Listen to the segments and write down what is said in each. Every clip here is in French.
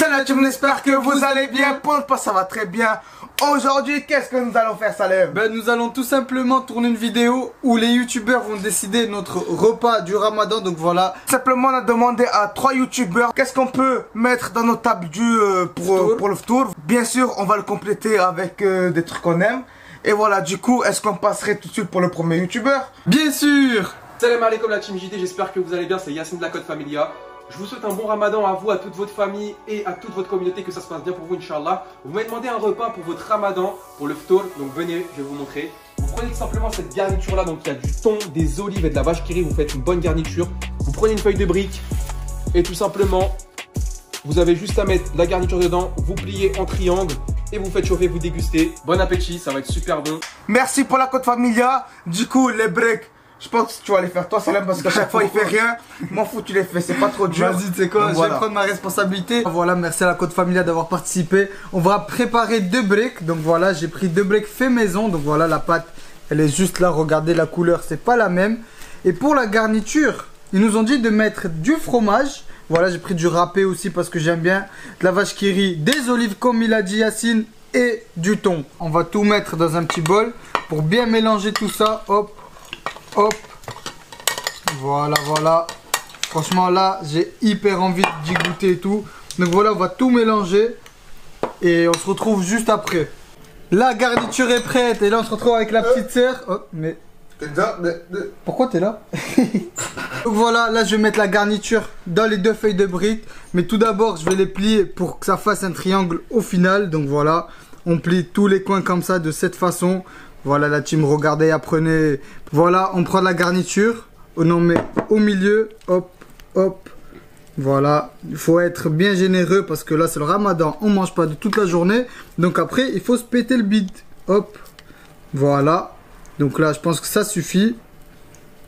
Salut la team, j'espère que vous allez bien. Pour notre part, ça va très bien. Aujourd'hui, qu'est-ce que nous allons faire, Salem? Nous allons tout simplement tourner une vidéo où les youtubeurs vont décider notre repas du ramadan. Donc voilà. Simplement, on a demandé à 3 youtubeurs qu'est-ce qu'on peut mettre dans nos tables pour le tour. Bien sûr, on va le compléter avec des trucs qu'on aime. Et voilà, du coup, est-ce qu'on passerait tout de suite pour le premier youtubeur? Bien sûr. Salam alaikum la team JD, j'espère que vous allez bien, c'est Yacine de la Côte Familia. Je vous souhaite un bon ramadan à vous, à toute votre famille et à toute votre communauté, que ça se passe bien pour vous, Inch'Allah. Vous m'avez demandé un repas pour votre ramadan, pour le ftour, donc venez, je vais vous montrer. Vous prenez tout simplement cette garniture là, donc il y a du thon, des olives et de la vache qui rit, vous faites une bonne garniture. Vous prenez une feuille de brique et tout simplement, vous avez juste à mettre la garniture dedans, vous pliez en triangle et vous faites chauffer, vous dégustez. Bon appétit, ça va être super bon. Merci pour la Côte Familia. Du coup, les breaks, je pense que tu vas les faire toi, Salem, parce qu'à chaque fois il fait rien. M'en fous, tu les fais, c'est pas trop dur. Vas-y, tu sais quoi, je vais prendre ma responsabilité. Voilà, merci à la Côte Familia d'avoir participé. On va préparer 2 breaks. Donc voilà, j'ai pris 2 breaks fait maison. Donc voilà, la pâte, elle est juste là. Regardez la couleur, c'est pas la même. Et pour la garniture, ils nous ont dit de mettre du fromage. Voilà, j'ai pris du râpé aussi parce que j'aime bien. De la vache qui rit, des olives comme il a dit Yacine et du thon. On va tout mettre dans un petit bol pour bien mélanger tout ça. Hop. Hop, voilà, voilà. Franchement là, j'ai hyper envie d'y goûter et tout. Donc voilà, on va tout mélanger et on se retrouve juste après. La garniture est prête et là on se retrouve avec la petite sœur. Oh, mais pourquoi t'es là? Donc voilà, là je vais mettre la garniture dans les 2 feuilles de briques. Mais tout d'abord, je vais les plier pour que ça fasse un triangle au final. Donc voilà, on plie tous les coins comme ça de cette façon. Voilà la team, regardez, apprenez. Voilà, on prend la garniture, on en met au milieu, hop, hop. Voilà, il faut être bien généreux parce que là c'est le ramadan, on mange pas de toute la journée. Donc après, il faut se péter le bide, hop. Voilà, donc là je pense que ça suffit.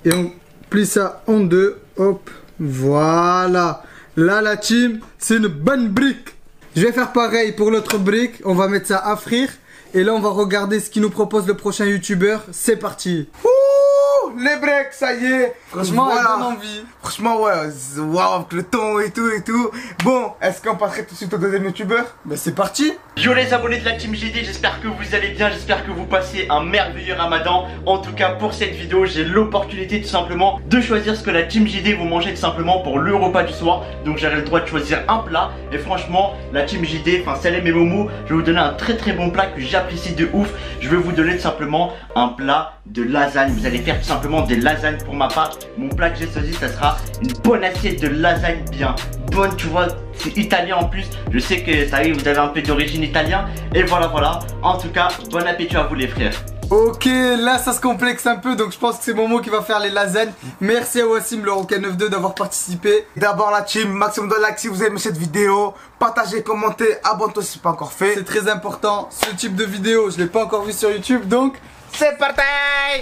Et on plie ça en 2, hop, voilà. Là la team, c'est une bonne brique. Je vais faire pareil pour l'autre brique, on va mettre ça à frire. Et là, on va regarder ce qu'il nous propose le prochain youtubeur. C'est parti. Ouh, les breaks, ça y est. Franchement, voilà. elle donne envie. Franchement, ouais, waouh, avec le ton et tout et tout. Bon, est-ce qu'on passerait tout de suite au deuxième youtubeur? Mais c'est parti. Yo les abonnés de la team JD, j'espère que vous allez bien, j'espère que vous passez un merveilleux ramadan. En tout cas pour cette vidéo, j'ai l'opportunité tout simplement de choisir ce que la team JD vous mangez tout simplement pour le repas du soir. Donc j'aurai le droit de choisir un plat. Et franchement, la team JD, enfin Salem et Momo, je vais vous donner un très bon plat que j'apprécie de ouf. Je vais vous donner tout simplement un plat de lasagne. Vous allez faire tout simplement des lasagnes pour ma part. Mon plat que j'ai choisi, ça sera une bonne assiette de lasagne bien bonne, tu vois, c'est italien en plus. Je sais que ça y est, vous avez un peu d'origine italien. Et voilà. En tout cas, bon appétit à vous les frères. Ok, là ça se complexe un peu, donc je pense que c'est Momo qui va faire les lasagnes. Merci à Wassim, le Rocket 92 d'avoir participé. D'abord la team, maximum de likes si vous aimez cette vidéo. Partagez, commentez, abonnez-toi si ce n'est pas encore fait. C'est très important, ce type de vidéo, je l'ai pas encore vu sur YouTube, donc c'est parti.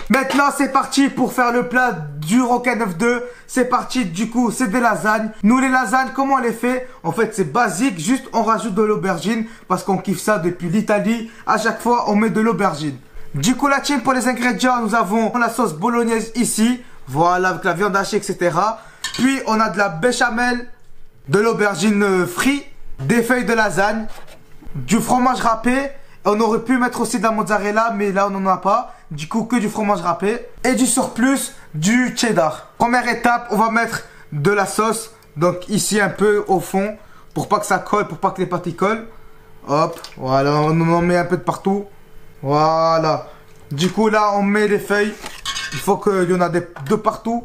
Maintenant c'est parti pour faire le plat du Rocket 92. C'est parti, du coup c'est des lasagnes. Nous les lasagnes, comment on les fait? En fait c'est basique, juste on rajoute de l'aubergine parce qu'on kiffe ça depuis l'Italie. À chaque fois on met de l'aubergine. Du coup la team, pour les ingrédients, nous avons la sauce bolognaise ici. Voilà, avec la viande hachée, etc. Puis on a de la béchamel, de l'aubergine frite, des feuilles de lasagne, du fromage râpé. On aurait pu mettre aussi de la mozzarella, mais là on n'en a pas. Du coup que du fromage râpé. Et du surplus, du cheddar. Première étape, on va mettre de la sauce. Donc ici un peu au fond, pour pas que ça colle, pour pas que les pâtes y collent. Hop, voilà, on en met un peu de partout. Voilà. Du coup là on met les feuilles. Il faut qu'il y en a de partout.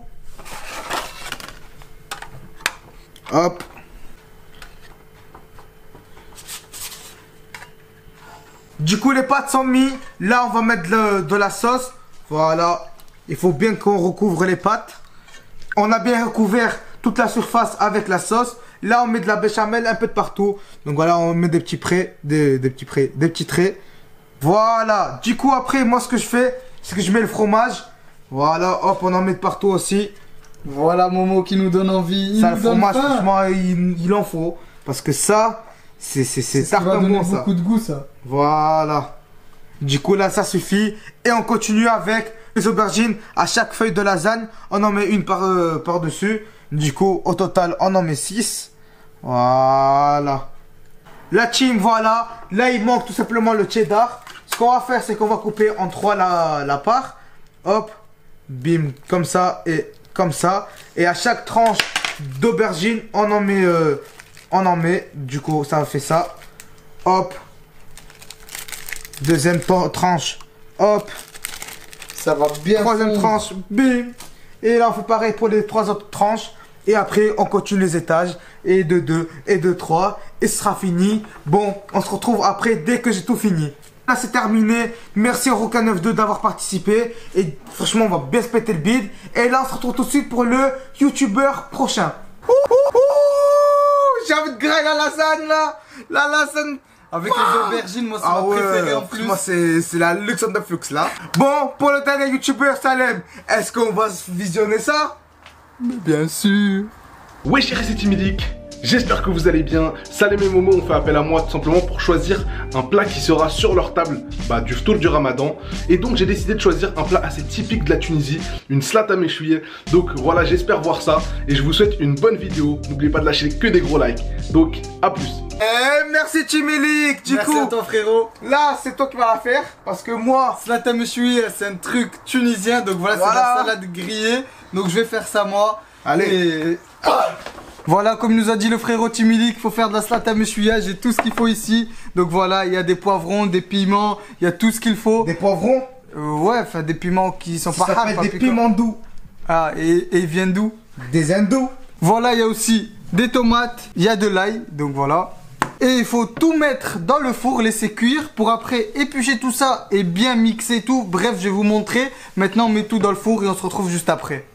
Hop. Du coup les pâtes sont mises. Là on va mettre de la sauce. Voilà. Il faut bien qu'on recouvre les pâtes. On a bien recouvert toute la surface avec la sauce. Là on met de la béchamel un peu de partout. Donc voilà, on met des petits traits. Des petits traits. Voilà, du coup après moi ce que je fais, c'est que je mets le fromage. Voilà, hop, on en met de partout aussi. Voilà Momo qui nous donne envie. Ça, le fromage, franchement, il en faut. Parce que ça, c'est ça beaucoup de goût ça. Voilà. Du coup là ça suffit. Et on continue avec les aubergines. À chaque feuille de lasagne, on en met une par dessus. Du coup au total on en met 6. Voilà. La team, voilà. Là, il manque tout simplement le cheddar. Ce qu'on va faire, c'est qu'on va couper en 3 la part. Hop, bim, comme ça et comme ça. Et à chaque tranche d'aubergine, on en met. Du coup, ça fait ça. Hop. Deuxième tranche. Hop. Ça va bien. Troisième tranche. Bim. Et là, on fait pareil pour les 3 autres tranches. Et après, on continue les étages. Et de 2, et de 3. Et ce sera fini. Bon, on se retrouve après dès que j'ai tout fini. Là, c'est terminé. Merci au Roca92 d'avoir participé. Et franchement, on va bien se péter le bide. Et là, on se retrouve tout de suite pour le youtubeur prochain. J'ai envie de grailler la lasagne là. La lasagne. Avec les aubergines, moi, c'est ma préférée en plus. Moi, c'est la Luxon de Flux là. Bon, pour le dernier youtubeur Salem, est-ce qu'on va visionner ça? Bien sûr. Ouais chérie, c'est Timidic. J'espère que vous allez bien. Salem et Momo ont fait appel à moi tout simplement pour choisir un plat qui sera sur leur table du ftour du Ramadan. Et donc j'ai décidé de choisir un plat assez typique de la Tunisie, une slata méchouillée. Donc voilà, j'espère voir ça et je vous souhaite une bonne vidéo. N'oubliez pas de lâcher que des gros likes. Donc à plus. Merci Timilik. Du Merci coup, à toi frérot. là c'est toi qui vas la faire parce que moi, Slata méchouillée, c'est un truc tunisien. Donc voilà, c'est la salade grillée. Donc je vais faire ça moi. allez. Voilà, comme nous a dit le frérot Timilik, il faut faire de la slata méchouilla. J'ai tout ce qu'il faut ici. Donc voilà, il y a des poivrons, des piments, il y a tout ce qu'il faut. Des poivrons. Ouais, enfin des piments qui sont pas Ça hard, s'appelle pas des piquants. piments doux. Ah, et ils viennent d'où? Des hindous. Voilà, il y a aussi des tomates, il y a de l'ail, donc voilà. Et il faut tout mettre dans le four, laisser cuire pour après éplucher tout ça et bien mixer tout. Bref, je vais vous montrer. Maintenant, on met tout dans le four et on se retrouve juste après.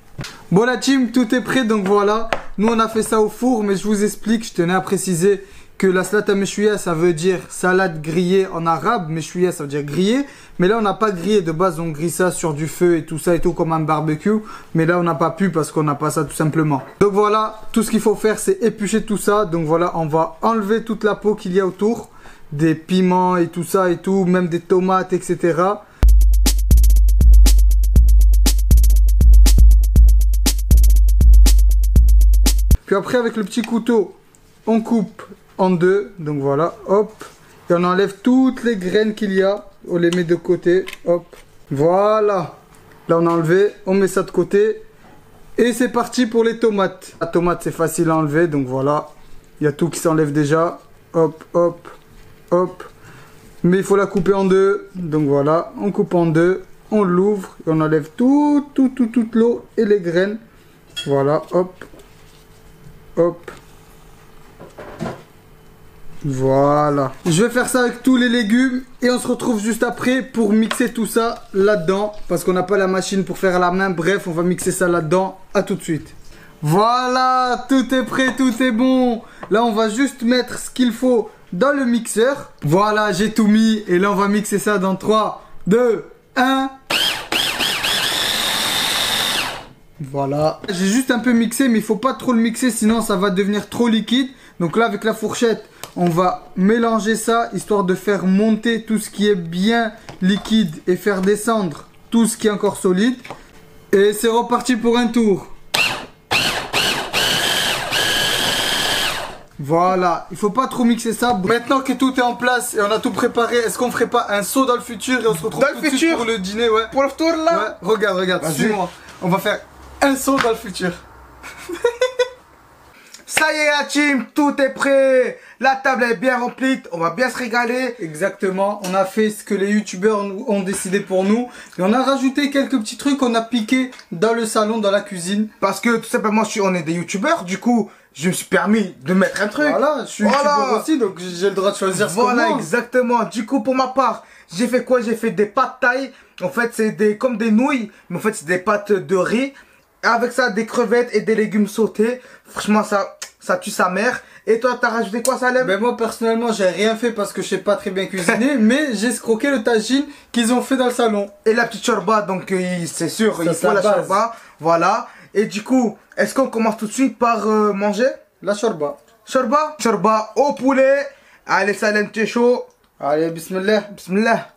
Bon la team, tout est prêt, donc voilà. Nous on a fait ça au four, mais je vous explique, je tenais à préciser que la slata méchouilla, ça veut dire salade grillée en arabe. Méchouilla, ça veut dire grillé. Mais là on n'a pas grillé, de base on grille ça sur du feu et tout ça et tout comme un barbecue. Mais là on n'a pas pu parce qu'on n'a pas ça tout simplement. Donc voilà, tout ce qu'il faut faire c'est éplucher tout ça. Donc voilà, on va enlever toute la peau qu'il y a autour. Des piments et tout ça et tout, même des tomates, etc. Puis après avec le petit couteau, on coupe en deux. Donc voilà, hop. Et on enlève toutes les graines qu'il y a. On les met de côté, hop. Voilà. Là on a enlevé, on met ça de côté. Et c'est parti pour les tomates. La tomate c'est facile à enlever, donc voilà. Il y a tout qui s'enlève déjà. Hop, hop, hop. Mais il faut la couper en deux. Donc voilà, on coupe en deux. On l'ouvre et on enlève toute l'eau et les graines. Voilà, hop. Hop. Voilà. Je vais faire ça avec tous les légumes et on se retrouve juste après pour mixer tout ça là-dedans. Parce qu'on n'a pas la machine pour faire à la main. Bref, on va mixer ça là-dedans. À tout de suite. Voilà, tout est prêt, tout est bon. Là, on va juste mettre ce qu'il faut dans le mixeur. Voilà, j'ai tout mis. Et là, on va mixer ça dans 3, 2, 1. Voilà. J'ai juste un peu mixé, mais il faut pas trop le mixer, sinon ça va devenir trop liquide. Donc là, avec la fourchette, on va mélanger ça, histoire de faire monter tout ce qui est bien liquide et faire descendre tout ce qui est encore solide. Et c'est reparti pour un tour. Voilà, il faut pas trop mixer ça. Maintenant que tout est en place et on a tout préparé, est-ce qu'on ferait pas un saut dans le futur et on se retrouve tout de suite pour le dîner, ouais. Pour le tour là. Ouais, regarde, suis-moi. On va faire un saut dans le futur. Ça y est la team, tout est prêt. La table est bien remplie, on va bien se régaler. Exactement, on a fait ce que les youtubeurs ont décidé pour nous. Et on a rajouté quelques petits trucs qu'on a piqués dans le salon, dans la cuisine. Parce que tout simplement, on est des youtubeurs, du coup, je me suis permis de mettre un truc. Voilà, je suis youtubeur aussi, donc j'ai le droit de choisir ce qu'on Voilà, mange. exactement. Du coup, pour ma part, j'ai fait quoi? J'ai fait des pâtes thaï. En fait, c'est comme des nouilles, mais en fait, c'est des pâtes de riz. Avec ça, des crevettes et des légumes sautés. Franchement, ça tue sa mère. Et toi, t'as rajouté quoi, Salem? Ben moi, personnellement, j'ai rien fait parce que je sais pas très bien cuisiner. Mais j'ai escroqué le tagine qu'ils ont fait dans le salon. Et la petite chorba, donc c'est sûr, Ça, il faut la base. chorba. Voilà. Et du coup, est-ce qu'on commence tout de suite par manger? La shorba. Chorba? Chorba au poulet. Allez, Salem, t'es chaud. Allez, bismillah. Bismillah.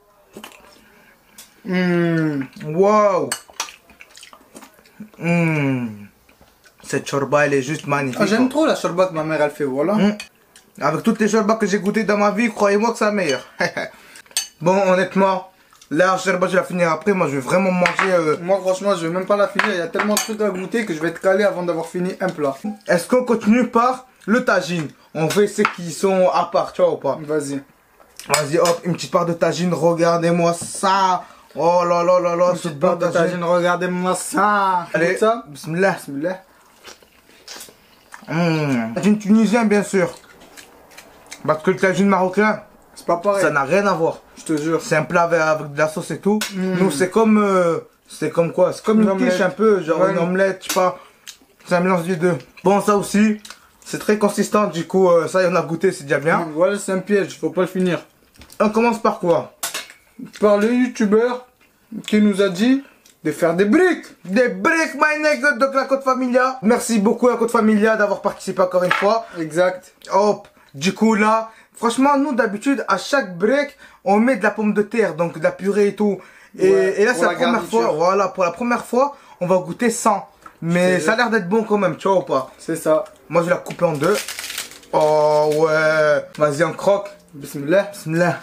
Wow. Cette chorba, elle est juste magnifique. Ah, j'aime trop la shorba que ma mère elle fait, voilà. Avec toutes les shorba que j'ai goûté dans ma vie, croyez-moi que c'est la meilleure. Bon, honnêtement, là, shorba, je vais la finir après. Moi, je vais vraiment manger. Moi, franchement, je vais même pas la finir. Il y a tellement de trucs à goûter que je vais être calé avant d'avoir fini un plat. Est-ce qu'on continue par le tagine? On fait ceux qui sont à part, tu vois ou pas? Vas-y. Vas-y, hop, une petite part de tagine. Regardez-moi ça. Oh là là là là, Une petite part de tagine, regardez-moi ça. Allez, ça. bismillah. Bismillah. Tagine tunisien, bien sûr. Parce que le tagine marocain, C'est pas pareil. ça n'a rien à voir. Je te jure. C'est un plat avec de la sauce et tout. Nous, c'est comme quoi? C'est comme Une une quiche omelette. un peu, genre Ouais. une omelette, je sais pas. C'est un mélange des deux. Bon, ça aussi, c'est très consistant. Du coup, ça, on a goûté, c'est déjà bien. Voilà, c'est un piège. Faut pas le finir. On commence par quoi? Par le youtubeur qui nous a dit de faire des briques. Des briques, my nigga, de la Côte Familia. Merci beaucoup à la Côte Familia d'avoir participé encore une fois. Exact. Hop, du coup là, franchement, nous d'habitude, à chaque break, on met de la pomme de terre, donc de la purée et tout. Ouais, Et là, pour c'est la la première garniture. fois, voilà, pour la première fois, on va goûter sans. Mais C'est ça a l'air d'être bon quand même, tu vois ou pas? C'est ça. Moi, je vais la couper en deux. Oh ouais, vas-y, on croque. Bismillah. Bismillah.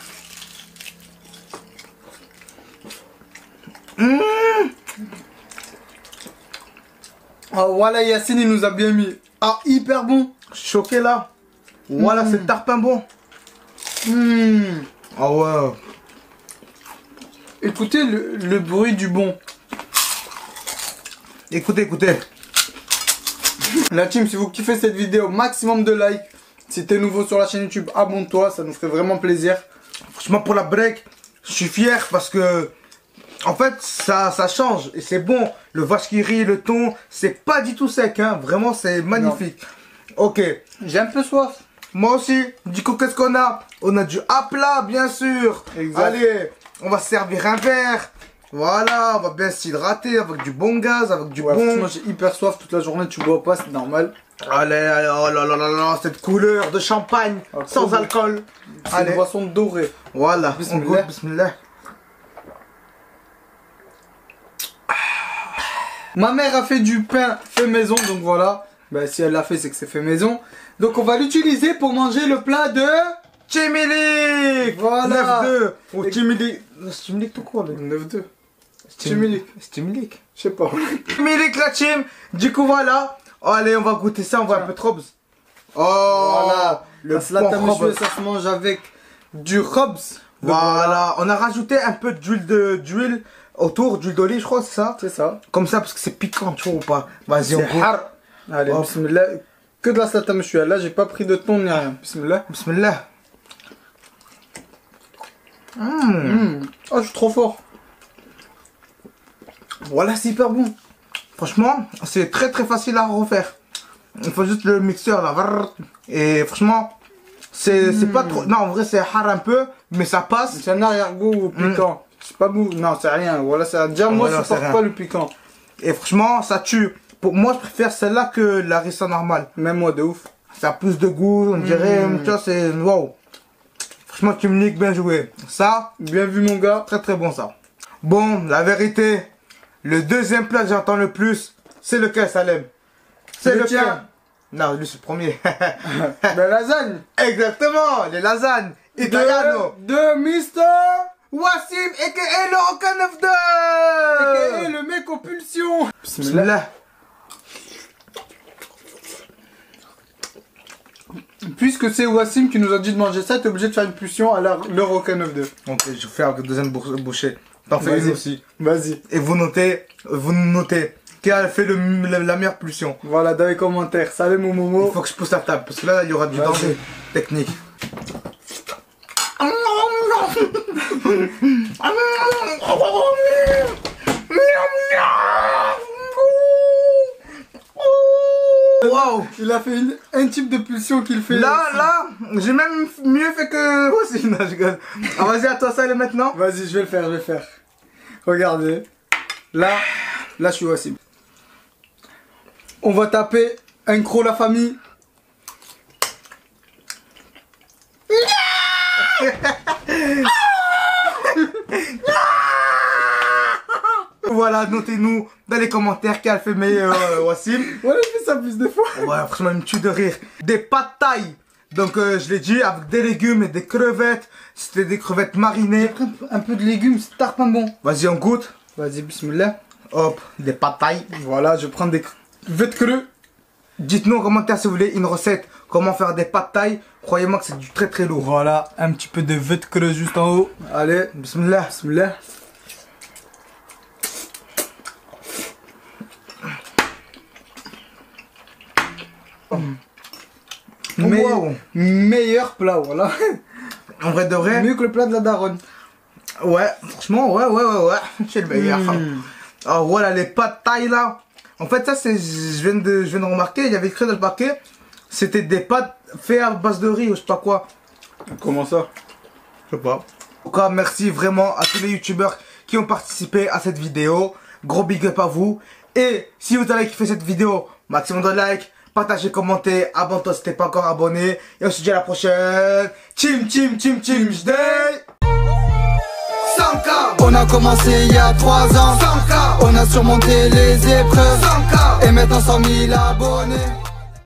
Oh, voilà, Yacine, il nous a bien mis. Ah, hyper bon. Choqué là. Voilà, c'est tarpin bon. Ah ouais. Écoutez le bruit du bon. Écoutez, écoutez. La team, si vous kiffez cette vidéo, maximum de likes. Si t'es nouveau sur la chaîne YouTube, abonne-toi, ça nous ferait vraiment plaisir. Franchement, pour la break, je suis fier parce que, en fait, ça change et c'est bon. Le vache qui rit, le thon, c'est pas du tout sec, hein. Vraiment, c'est magnifique. Ok, J'ai un peu soif. moi aussi. Du coup, qu'est-ce qu'on a? On a du à plat, bien sûr. Exact. Allez, on va se servir un verre. Voilà, on va bien s'hydrater avec du bon gaz, avec du Ouais, bon. franchement, j'ai hyper soif toute la journée, tu bois pas, c'est normal. Allez, allez, oh là là là là, cette couleur de champagne, Ah, sans trop bon. alcool. C'est une Allez, boisson dorée. voilà, on Bismillah. goûte, bismillah. Ma mère a fait du pain fait maison, donc voilà. Bah, si elle l'a fait, c'est que c'est fait maison. Donc on va l'utiliser pour manger le plat de... Timilik. Voilà. 9-2. Ou Timilik. Timilik tout court, là. 9-2. Timilik. Timilik. Je sais pas. Timilik la team. Du coup, voilà. Allez, on va goûter ça, on va un peu trop. Oh, Voilà. le La salade à bon monsieur, Robs. ça se mange avec du Robs. Voilà. On a rajouté un peu d'huile autour, d'huile d'olive, je crois, c'est ça. C'est ça. Comme ça, parce que c'est piquant, tu vois ou pas. Vas-y, on C'est goûte. har. Allez, Hop. bismillah. Que de la salade à monsieur. Là, j'ai pas pris de thon ni rien. Bismillah. Bismillah. Oh, je suis trop fort. Voilà, c'est hyper bon. Franchement, c'est très très facile à refaire. Il faut juste le mixeur là. Vrrr. Et franchement, c'est pas trop. Non, en vrai, c'est hard un peu, mais ça passe. C'est un arrière-goût piquant. C'est pas bon. Non, c'est rien. Voilà, ça. Déjà, moi, Voilà, je supporte c'est pas rien. le piquant. Et franchement, ça tue. Pour moi, je préfère celle-là que la rissa normale. Même moi, de ouf. Ça a plus de goût, on dirait. Tu vois, c'est. Waouh. Franchement, tu me niques, bien joué. Ça, Bien vu, mon gars. très très bon ça. Bon, la vérité, le deuxième plat que j'entends le plus, c'est lequel, Salem? C'est Le le tien. tien. Non, lui, c'est le premier. La lasagne. Exactement, les lasagnes italiano. De Mister. Wassim, a.k.a. le Roca 9-2. Et le mec aux pulsions. Bismillah. Puisque c'est Wassim qui nous a dit de manger ça, t'es obligé de faire une pulsion à le Roca 9-2. Ok, je vais faire la deuxième bouchée. T'en fais Vas-y. une aussi. Vas-y. Et vous notez qui a fait la meilleure pulsion. Voilà, dans les commentaires. Salut mon Il Momo. faut que je pousse la table, parce que là, il y aura du Vas-y. danger technique. Wow. Il a fait un type de pulsion qu'il fait. Là, j'ai même mieux fait que aussi. Non, je rigole. Ah, vas-y, à toi, ça, le maintenant. Vas-y, je vais le faire, Regardez. Là, je suis Wassim. On va taper un croc la famille. Voilà, notez-nous dans les commentaires qui a fait meilleur Wassim. Voilà, je fais ça plus de fois. Ouais, franchement, il me tue de rire. Des pad thaï Donc je l'ai dit, avec des légumes et des crevettes. C'était des crevettes marinées. Un peu de légumes, c'est tard pas bon. Vas-y, on goûte. Vas-y, bismillah. Hop, des pâtes thaï. Voilà, je prends des crevettes crues. Dites-nous en commentaire si vous voulez une recette. Comment faire des pâtes thaï. Croyez-moi que c'est du très lourd. Voilà, un petit peu de vêtements creux juste en haut. Allez, bismillah. Bismillah. Wow. Meilleur plat, voilà. En vrai de vrai. Mieux que le plat de la daronne. Ouais, franchement, ouais. C'est le meilleur. Alors voilà, les pâtes thaï là. En fait, ça, c'est, je viens de remarquer, il y avait écrit dans le paquet, c'était des pâtes faites à base de riz ou je sais pas quoi. Comment ça? Je sais pas. En tout cas, merci vraiment à tous les youtubeurs qui ont participé à cette vidéo. Gros big up à vous. Et si vous avez kiffé cette vidéo, maximum de likes, partagez, commentez, abonne-toi si t'es pas encore abonné. Et on se dit à la prochaine. Team, j'd'ai. 100K. On a commencé il y a 3 ans. 100K. On a surmonté les épreuves. 100K. Et maintenant 100 000 abonnés.